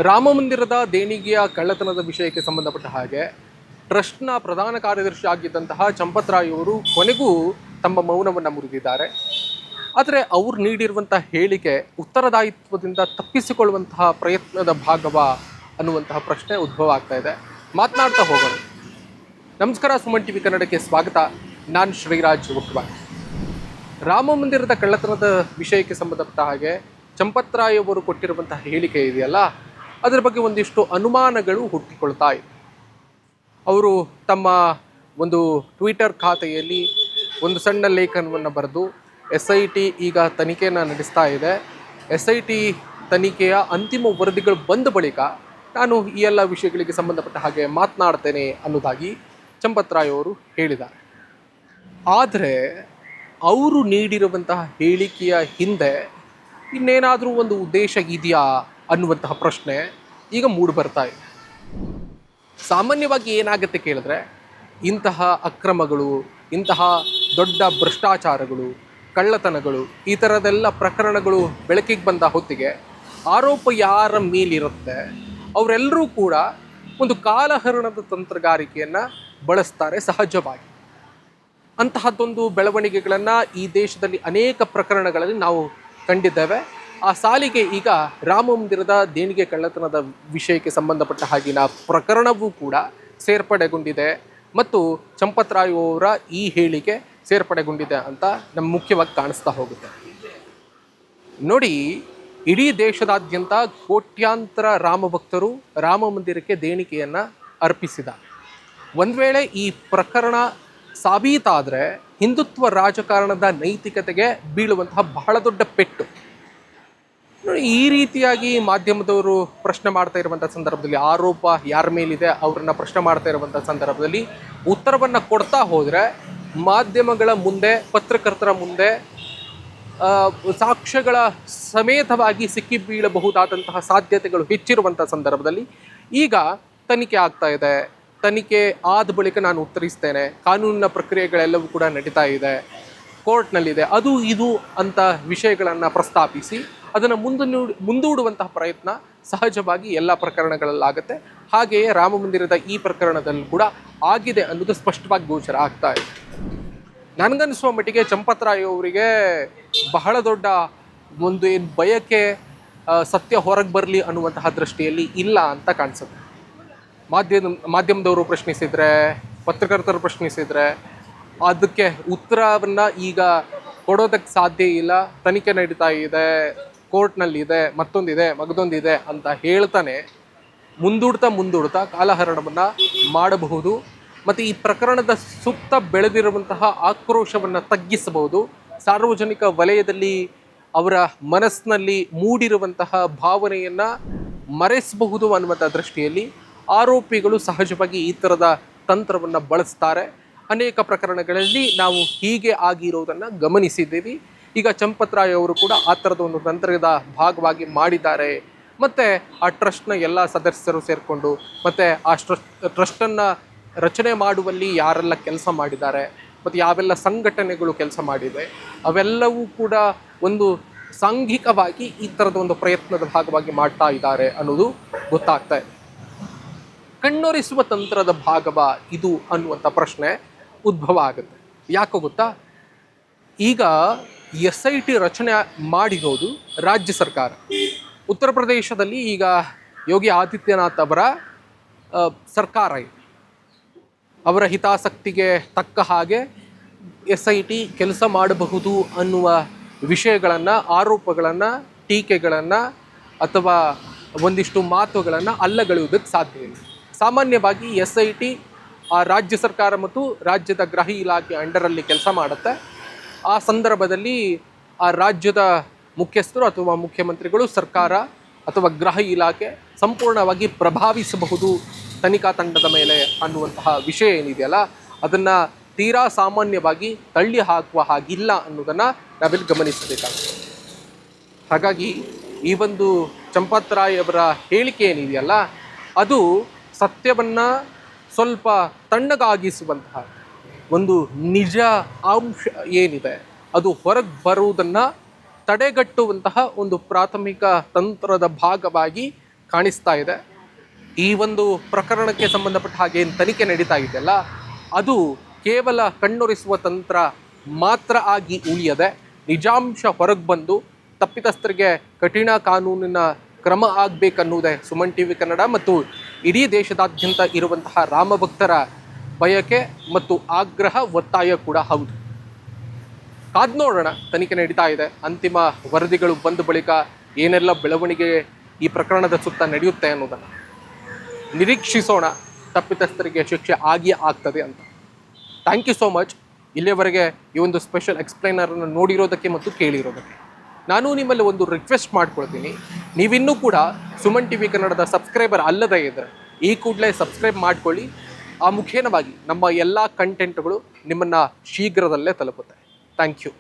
ರಾಮ ಮಂದಿರದ ದೇಣಿಗೆಯ ಕಳ್ಳತನದ ವಿಷಯಕ್ಕೆ ಸಂಬಂಧಪಟ್ಟ ಹಾಗೆ ಟ್ರಸ್ಟ್ನ ಪ್ರಧಾನ ಕಾರ್ಯದರ್ಶಿ ಆಗಿದ್ದಂತಹ ಚಂಪತ್ರಾಯ್ ಅವರು ಕೊನೆಗೂ ತಮ್ಮ ಮೌನವನ್ನು ಮುರಿದಿದ್ದಾರೆ. ಆದರೆ ಅವರು ನೀಡಿರುವಂತಹ ಹೇಳಿಕೆ ಉತ್ತರದಾಯಿತ್ವದಿಂದ ತಪ್ಪಿಸಿಕೊಳ್ಳುವಂತಹ ಪ್ರಯತ್ನದ ಭಾಗವಾ ಅನ್ನುವಂತಹ ಪ್ರಶ್ನೆ ಉದ್ಭವ ಆಗ್ತಾ ಇದೆ. ಮಾತನಾಡ್ತಾ ಹೋಗೋಣ. ನಮಸ್ಕಾರ, ಸುಮನ್ ಟಿವಿ ಕನ್ನಡಕ್ಕೆ ಸ್ವಾಗತ. ನಾನು ಶ್ರೀರಾಜ್ ಉಕ್ವಾರ್. ರಾಮ ಮಂದಿರದ ಕಳ್ಳತನದ ವಿಷಯಕ್ಕೆ ಸಂಬಂಧಪಟ್ಟ ಹಾಗೆ ಚಂಪತ್ರಾಯ್ ಅವರು ಕೊಟ್ಟಿರುವಂತಹ ಹೇಳಿಕೆ ಇದೆಯಲ್ಲ, ಅದರ ಬಗ್ಗೆ ಒಂದಿಷ್ಟು ಅನುಮಾನಗಳು ಹುಟ್ಟಿಕೊಳ್ತಾ ಇದೆ. ಅವರು ತಮ್ಮ ಒಂದು ಟ್ವಿಟರ್ ಖಾತೆಯಲ್ಲಿ ಒಂದು ಸಣ್ಣ ಲೇಖನವನ್ನು ಬರೆದು SIT ಈಗ ತನಿಖೆಯನ್ನು ನಡೆಸ್ತಾ ಇದೆ, SIT ತನಿಖೆಯ ಅಂತಿಮ ವರದಿಗಳು ಬಂದ ಬಳಿಕ ನಾನು ಈ ಎಲ್ಲ ವಿಷಯಗಳಿಗೆ ಸಂಬಂಧಪಟ್ಟ ಹಾಗೆ ಮಾತನಾಡ್ತೇನೆ ಅನ್ನೋದಾಗಿ ಚಂಪತ್ರಾಯ್ ಅವರು ಹೇಳಿದ್ದಾರೆ. ಆದರೆ ಅವರು ನೀಡಿರುವಂತಹ ಹೇಳಿಕೆಯ ಹಿಂದೆ ಇನ್ನೇನಾದರೂ ಒಂದು ಉದ್ದೇಶ ಇದೆಯಾ ಅನ್ನುವಂತಹ ಪ್ರಶ್ನೆ ಈಗ ಮೂಡಿಬರ್ತಾ ಇದೆ. ಸಾಮಾನ್ಯವಾಗಿ ಏನಾಗುತ್ತೆ ಕೇಳಿದ್ರೆ, ಇಂತಹ ಅಕ್ರಮಗಳು, ಇಂತಹ ದೊಡ್ಡ ಭ್ರಷ್ಟಾಚಾರಗಳು, ಕಳ್ಳತನಗಳು, ಈ ಥರದೆಲ್ಲ ಪ್ರಕರಣಗಳು ಬೆಳಕಿಗೆ ಬಂದ ಹೊತ್ತಿಗೆ ಆರೋಪ ಯಾರ ಮೇಲಿರುತ್ತೆ ಅವರೆಲ್ಲರೂ ಕೂಡ ಒಂದು ಕಾಲಹರಣದ ತಂತ್ರಗಾರಿಕೆಯನ್ನು ಬಳಸ್ತಾರೆ ಸಹಜವಾಗಿ. ಅಂತಹದ್ದೊಂದು ಬೆಳವಣಿಗೆಗಳನ್ನು ಈ ದೇಶದಲ್ಲಿ ಅನೇಕ ಪ್ರಕರಣಗಳಲ್ಲಿ ನಾವು ಕಂಡಿದ್ದೇವೆ. ಆ ಸಾಲಿಗೆ ಈಗ ರಾಮ ಮಂದಿರದ ದೇಣಿಗೆ ಕಳ್ಳತನದ ವಿಷಯಕ್ಕೆ ಸಂಬಂಧಪಟ್ಟ ಹಾಗಿನ ಪ್ರಕರಣವೂ ಕೂಡ ಸೇರ್ಪಡೆಗೊಂಡಿದೆ ಮತ್ತು ಚಂಪತ್ರಾಯ್ ಅವರ ಈ ಹೇಳಿಕೆ ಸೇರ್ಪಡೆಗೊಂಡಿದೆ ಅಂತ ನಮ್ಗೆ ಮುಖ್ಯವಾಗಿ ಕಾಣಿಸ್ತಾ ಹೋಗುತ್ತೆ. ನೋಡಿ, ಇಡೀ ದೇಶದಾದ್ಯಂತ ಕೋಟ್ಯಾಂತರ ರಾಮ ಭಕ್ತರು ರಾಮ ಮಂದಿರಕ್ಕೆ ದೇಣಿಗೆಯನ್ನು ಅರ್ಪಿಸಿದ್ದಾರೆ. ಒಂದು ವೇಳೆ ಈ ಪ್ರಕರಣ ಸಾಬೀತಾದರೆ ಹಿಂದುತ್ವ ರಾಜಕಾರಣದ ನೈತಿಕತೆಗೆ ಬೀಳುವಂತಹ ಬಹಳ ದೊಡ್ಡ ಪೆಟ್ಟು. ಈ ರೀತಿಯಾಗಿ ಮಾಧ್ಯಮದವರು ಪ್ರಶ್ನೆ ಮಾಡ್ತಾ ಇರುವಂಥ ಸಂದರ್ಭದಲ್ಲಿ, ಆರೋಪ ಯಾರ ಮೇಲಿದೆ ಅವ್ರನ್ನ ಪ್ರಶ್ನೆ ಮಾಡ್ತಾ ಇರುವಂಥ ಸಂದರ್ಭದಲ್ಲಿ ಉತ್ತರವನ್ನು ಕೊಡ್ತಾ ಹೋದರೆ ಮಾಧ್ಯಮಗಳ ಮುಂದೆ, ಪತ್ರಕರ್ತರ ಮುಂದೆ ಸಾಕ್ಷ್ಯಗಳ ಸಮೇತವಾಗಿ ಸಿಕ್ಕಿ ಬೀಳಬಹುದಾದಂತಹ ಸಾಧ್ಯತೆಗಳು ಹೆಚ್ಚಿರುವಂಥ ಸಂದರ್ಭದಲ್ಲಿ ಈಗ ತನಿಖೆ ಆಗ್ತಾ ಇದೆ, ತನಿಖೆ ಆದ ಬಳಿಕ ನಾನು ಉತ್ತರಿಸ್ತೇನೆ, ಕಾನೂನಿನ ಪ್ರಕ್ರಿಯೆಗಳೆಲ್ಲವೂ ಕೂಡ ನಡೀತಾ ಇದೆ, ಕೋರ್ಟ್ನಲ್ಲಿದೆ, ಅದು ಇದು ಅಂತ ವಿಷಯಗಳನ್ನು ಪ್ರಸ್ತಾಪಿಸಿ ಅದನ್ನು ಮುಂದೂಡುವಂತಹ ಪ್ರಯತ್ನ ಸಹಜವಾಗಿ ಎಲ್ಲ ಪ್ರಕರಣಗಳಲ್ಲಾಗುತ್ತೆ. ಹಾಗೆಯೇ ರಾಮ ಮಂದಿರದ ಈ ಪ್ರಕರಣದಲ್ಲಿ ಕೂಡ ಆಗಿದೆ ಅನ್ನೋದು ಸ್ಪಷ್ಟವಾಗಿ ಗೋಚರ ಆಗ್ತಾ ಇದೆ. ನನಗನ್ನಿಸುವ ಮಟ್ಟಿಗೆ ಚಂಪತ್ರಾಯ್ ಅವರಿಗೆ ಬಹಳ ದೊಡ್ಡ ಒಂದು ಏನು ಬಯಕೆ, ಸತ್ಯ ಹೊರಗೆ ಬರಲಿ ಅನ್ನುವಂತಹ ದೃಷ್ಟಿಯಲ್ಲಿ ಇಲ್ಲ ಅಂತ ಕಾಣಿಸುತ್ತೆ. ಮಾಧ್ಯಮದವರು ಪ್ರಶ್ನಿಸಿದರೆ, ಪತ್ರಕರ್ತರು ಪ್ರಶ್ನಿಸಿದರೆ ಅದಕ್ಕೆ ಉತ್ತರವನ್ನು ಈಗ ಕೊಡೋದಕ್ಕೆ ಸಾಧ್ಯ ಇಲ್ಲ, ತನಿಖೆ ನಡೀತಾ ಇದೆ, ಕೋರ್ಟ್ನಲ್ಲಿದೆ, ಮತ್ತೊಂದಿದೆ, ಮಗದೊಂದಿದೆ ಅಂತ ಹೇಳ್ತಾನೆ ಮುಂದೂಡ್ತಾ ಕಾಲಹರಣವನ್ನು ಮಾಡಬಹುದು ಮತ್ತು ಈ ಪ್ರಕರಣದ ಸುತ್ತ ಬೆಳೆದಿರುವಂತಹ ಆಕ್ರೋಶವನ್ನು ತಗ್ಗಿಸಬಹುದು. ಸಾರ್ವಜನಿಕ ವಲಯದಲ್ಲಿ ಅವರ ಮನಸ್ಸಿನಲ್ಲಿ ಮೂಡಿರುವಂತಹ ಭಾವನೆಯನ್ನು ಮರೆಸಬಹುದು ಅನ್ನುವಂಥ ದೃಷ್ಟಿಯಲ್ಲಿ ಆರೋಪಿಗಳು ಸಹಜವಾಗಿ ಈ ಥರದ ತಂತ್ರವನ್ನು ಬಳಸ್ತಾರೆ. ಅನೇಕ ಪ್ರಕರಣಗಳಲ್ಲಿ ನಾವು ಹೀಗೆ ಆಗಿರೋದನ್ನು ಗಮನಿಸಿದ್ದೀವಿ. ಈಗ ಚಂಪತ್ರಾಯ್ ಅವರು ಕೂಡ ಆ ಥರದ ಒಂದು ತಂತ್ರದ ಭಾಗವಾಗಿ ಮಾಡಿದ್ದಾರೆ. ಮತ್ತು ಆ ಟ್ರಸ್ಟ್ನ ಎಲ್ಲ ಸದಸ್ಯರು ಸೇರಿಕೊಂಡು ಮತ್ತು ಆ ಟ್ರಸ್ಟನ್ನು ರಚನೆ ಮಾಡುವಲ್ಲಿ ಯಾರೆಲ್ಲ ಕೆಲಸ ಮಾಡಿದ್ದಾರೆ ಮತ್ತು ಯಾವೆಲ್ಲ ಸಂಘಟನೆಗಳು ಕೆಲಸ ಮಾಡಿವೆ ಅವೆಲ್ಲವೂ ಕೂಡ ಒಂದು ಸಾಂಘಿಕವಾಗಿ ಈ ಥರದ ಒಂದು ಪ್ರಯತ್ನದ ಭಾಗವಾಗಿ ಮಾಡ್ತಾ ಇದ್ದಾರೆ ಅನ್ನೋದು ಗೊತ್ತಾಗ್ತಾ ಇದೆ. ಕಣ್ಣೊರೆಸುವ ತಂತ್ರದ ಭಾಗವಾ ಇದು ಅನ್ನುವಂಥ ಪ್ರಶ್ನೆ ಉದ್ಭವ ಆಗುತ್ತೆ. ಯಾಕೋ ಗೊತ್ತಾ, ಈಗ SIT ರಚನೆ ಮಾಡಿರೋದು ರಾಜ್ಯ ಸರ್ಕಾರ. ಉತ್ತರ ಪ್ರದೇಶದಲ್ಲಿ ಈಗ ಯೋಗಿ ಆದಿತ್ಯನಾಥ್ ಅವರ ಸರ್ಕಾರ ಇದೆ. ಅವರ ಹಿತಾಸಕ್ತಿಗೆ ತಕ್ಕ ಹಾಗೆ SIT ಕೆಲಸ ಮಾಡಬಹುದು ಅನ್ನುವ ವಿಷಯಗಳನ್ನು, ಆರೋಪಗಳನ್ನು, ಟೀಕೆಗಳನ್ನು ಅಥವಾ ಒಂದಿಷ್ಟು ಮಾತುಗಳನ್ನು ಅಲ್ಲಗಳೆಯುವುದಕ್ಕೆ ಸಾಧ್ಯ ಇಲ್ಲ. ಸಾಮಾನ್ಯವಾಗಿ SIT ಆ ರಾಜ್ಯ ಸರ್ಕಾರ ಮತ್ತು ರಾಜ್ಯದ ಗೃಹ ಇಲಾಖೆ ಅಂಡರಲ್ಲಿ ಕೆಲಸ ಮಾಡುತ್ತೆ. ಆ ಸಂದರ್ಭದಲ್ಲಿ ಆ ರಾಜ್ಯದ ಮುಖ್ಯಸ್ಥರು ಅಥವಾ ಮುಖ್ಯಮಂತ್ರಿಗಳು, ಸರ್ಕಾರ ಅಥವಾ ಗೃಹ ಇಲಾಖೆ ಸಂಪೂರ್ಣವಾಗಿ ಪ್ರಭಾವಿಸಬಹುದು ತನಿಖಾ ತಂಡದ ಮೇಲೆ ಅನ್ನುವಂತಹ ವಿಷಯ ಏನಿದೆಯಲ್ಲ, ಅದನ್ನು ತೀರಾ ಸಾಮಾನ್ಯವಾಗಿ ತಳ್ಳಿ ಹಾಕುವ ಹಾಗಿಲ್ಲ ಅನ್ನೋದನ್ನು ನಾವಿಲ್ಲಿ ಗಮನಿಸಬೇಕಾಗುತ್ತೆ. ಹಾಗಾಗಿ ಈ ಒಂದು ಚಂಪತ್ರಾಯ್ ಅವರ ಹೇಳಿಕೆ ಏನಿದೆಯಲ್ಲ, ಅದು ಸತ್ಯವನ್ನು ಸ್ವಲ್ಪ ತಣ್ಣಗಾಗಿಸುವಂತಹ ಒಂದು ನಿಜ ಅಂಶ ಏನಿದೆ ಅದು ಹೊರಗೆ ಬರುವುದನ್ನು ತಡೆಗಟ್ಟುವಂತಹ ಒಂದು ಪ್ರಾಥಮಿಕ ತಂತ್ರದ ಭಾಗವಾಗಿ ಕಾಣಿಸ್ತಾ ಇದೆ. ಈ ಒಂದು ಪ್ರಕರಣಕ್ಕೆ ಸಂಬಂಧಪಟ್ಟ ಹಾಗೆ ಏನು ತನಿಖೆ ನಡೀತಾ ಇದೆಯಲ್ಲ, ಅದು ಕೇವಲ ಕಣ್ಣೊರೆಸುವ ತಂತ್ರ ಮಾತ್ರ ಆಗಿ ಉಳಿಯದೆ ನಿಜಾಂಶ ಹೊರಗೆ ಬಂದು ತಪ್ಪಿತಸ್ಥರಿಗೆ ಕಠಿಣ ಕಾನೂನಿನ ಕ್ರಮ ಆಗಬೇಕನ್ನುವುದೇ ಸುಮನ್ ಟಿವಿ ಕನ್ನಡ ಮತ್ತು ಇಡೀ ದೇಶದಾದ್ಯಂತ ಇರುವಂತಹ ರಾಮಭಕ್ತರ ಬಯಕೆ ಮತ್ತು ಆಗ್ರಹ, ಒತ್ತಾಯ ಕೂಡ ಹೌದು. ಕಾದ್ ನೋಡೋಣ, ತನಿಖೆ ನಡೀತಾ ಇದೆ. ಅಂತಿಮ ವರದಿಗಳು ಬಂದ ಬಳಿಕ ಏನೆಲ್ಲ ಬೆಳವಣಿಗೆ ಈ ಪ್ರಕರಣದ ಸುತ್ತ ನಡೆಯುತ್ತೆ ಅನ್ನೋದನ್ನು ನಿರೀಕ್ಷಿಸೋಣ. ತಪ್ಪಿತಸ್ಥರಿಗೆ ಶಿಕ್ಷೆ ಆಗಿಯೇ ಆಗ್ತದೆ ಅಂತ. ಥ್ಯಾಂಕ್ ಯು ಸೋ ಮಚ್ ಇಲ್ಲಿಯವರೆಗೆ ಈ ಒಂದು ಸ್ಪೆಷಲ್ ಎಕ್ಸ್ಪ್ಲೈನರನ್ನು ನೋಡಿರೋದಕ್ಕೆ ಮತ್ತು ಕೇಳಿರೋದಕ್ಕೆ. ನಾನು ನಿಮ್ಮಲ್ಲಿ ಒಂದು ರಿಕ್ವೆಸ್ಟ್ ಮಾಡ್ಕೊಳ್ತೀನಿ, ನೀವಿನ್ನೂ ಕೂಡ ಸುಮನ್ ಟಿವಿ ಕನ್ನಡದ ಸಬ್ಸ್ಕ್ರೈಬರ್ ಅಲ್ಲದೇ ಇದ್ದರೆ ಈ ಕೂಡಲೇ ಸಬ್ಸ್ಕ್ರೈಬ್ ಮಾಡ್ಕೊಳ್ಳಿ. ಆ ಮುಖೇನವಾಗಿ ನಮ್ಮ ಎಲ್ಲ ಕಂಟೆಂಟ್ಗಳು ನಿಮ್ಮನ್ನು ಶೀಘ್ರದಲ್ಲೇ ತಲುಪುತ್ತೆ. Thank you.